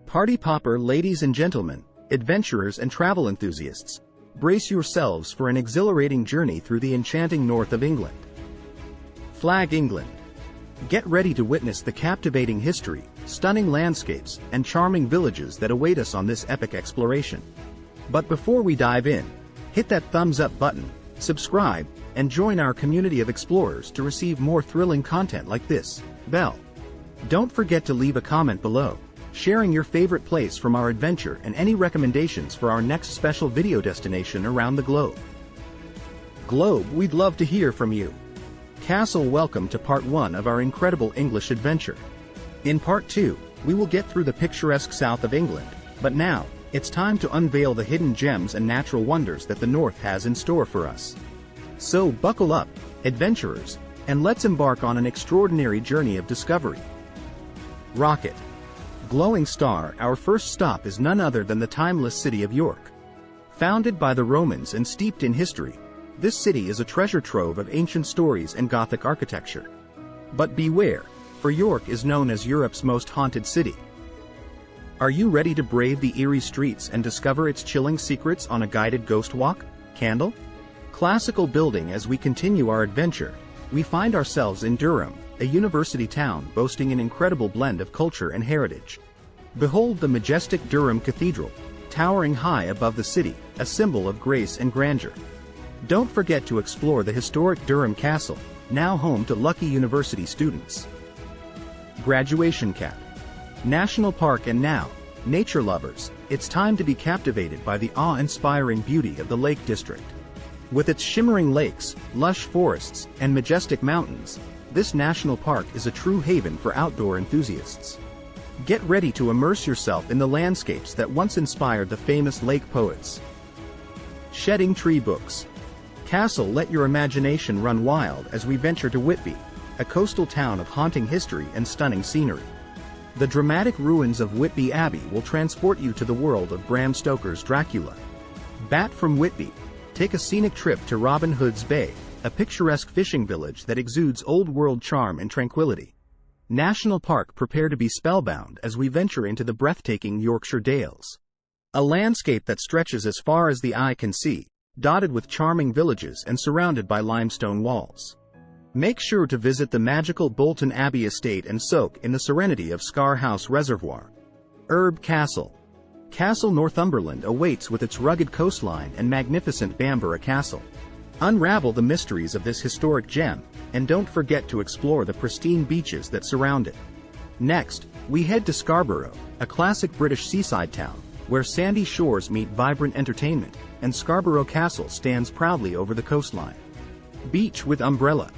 Party popper, ladies and gentlemen, adventurers and travel enthusiasts, brace yourselves for an exhilarating journey through the enchanting north of England. Flag England. Get ready to witness the captivating history, stunning landscapes, and charming villages that await us on this epic exploration. But before we dive in, hit that thumbs up button, subscribe, and join our community of explorers to receive more thrilling content like this. Bell. Don't forget to leave a comment below, sharing your favorite place from our adventure and any recommendations for our next special video destination around the globe. We'd love to hear from you. Castle, welcome to part 1 of our incredible English adventure. In part 2, we will get through the picturesque south of England, but now, it's time to unveil the hidden gems and natural wonders that the north has in store for us. So buckle up, adventurers, and let's embark on an extraordinary journey of discovery. Rocket. Glowing star, our first stop is none other than the timeless city of York. Founded by the Romans and steeped in history, this city is a treasure trove of ancient stories and Gothic architecture. But beware, for York is known as Europe's most haunted city. Are you ready to brave the eerie streets and discover its chilling secrets on a guided ghost walk? Candle? Classical building. As we continue our adventure, we find ourselves in Durham, a university town boasting an incredible blend of culture and heritage. Behold the majestic Durham Cathedral, towering high above the city, a symbol of grace and grandeur. Don't forget to explore the historic Durham Castle, now home to lucky university students. Graduation Cap. National Park. And now, nature lovers, it's time to be captivated by the awe-inspiring beauty of the Lake District. With its shimmering lakes, lush forests, and majestic mountains, this national park is a true haven for outdoor enthusiasts. Get ready to immerse yourself in the landscapes that once inspired the famous lake poets. Shedding Tree Books. Castle, let your imagination run wild as we venture to Whitby, a coastal town of haunting history and stunning scenery. The dramatic ruins of Whitby Abbey will transport you to the world of Bram Stoker's Dracula. Bat from Whitby. Take a scenic trip to Robin Hood's Bay, a picturesque fishing village that exudes old-world charm and tranquility. National Park. Prepare to be spellbound as we venture into the breathtaking Yorkshire Dales. A landscape that stretches as far as the eye can see, dotted with charming villages and surrounded by limestone walls. Make sure to visit the magical Bolton Abbey estate and soak in the serenity of Scar House Reservoir. Herb Castle. Castle, Northumberland awaits with its rugged coastline and magnificent Bamborough Castle. Unravel the mysteries of this historic gem, and don't forget to explore the pristine beaches that surround it. Next, we head to Scarborough, a classic British seaside town, where sandy shores meet vibrant entertainment, and Scarborough Castle stands proudly over the coastline. Beach with Umbrella.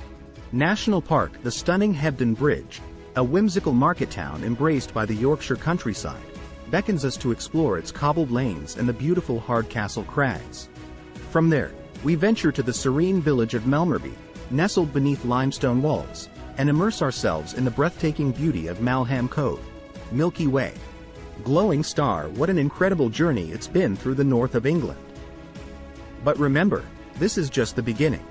National Park. The stunning Hebden Bridge, a whimsical market town embraced by the Yorkshire countryside, beckons us to explore its cobbled lanes and the beautiful Hardcastle crags. From there, we venture to the serene village of Melmerby, nestled beneath limestone walls, and immerse ourselves in the breathtaking beauty of Malham Cove. Milky Way. Glowing star. What an incredible journey it's been through the north of England. But remember, this is just the beginning.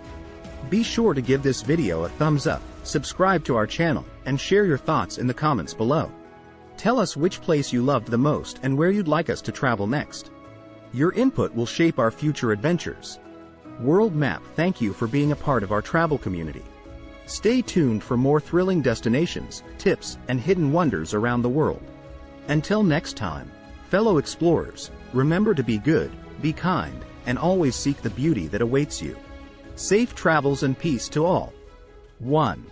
Be sure to give this video a thumbs up, subscribe to our channel, and share your thoughts in the comments below. Tell us which place you loved the most and where you'd like us to travel next. Your input will shape our future adventures. World Map. Thank you for being a part of our travel community. Stay tuned for more thrilling destinations, tips, and hidden wonders around the world. Until next time, fellow explorers, remember to be good, be kind, and always seek the beauty that awaits you. Safe travels and peace to all. 1.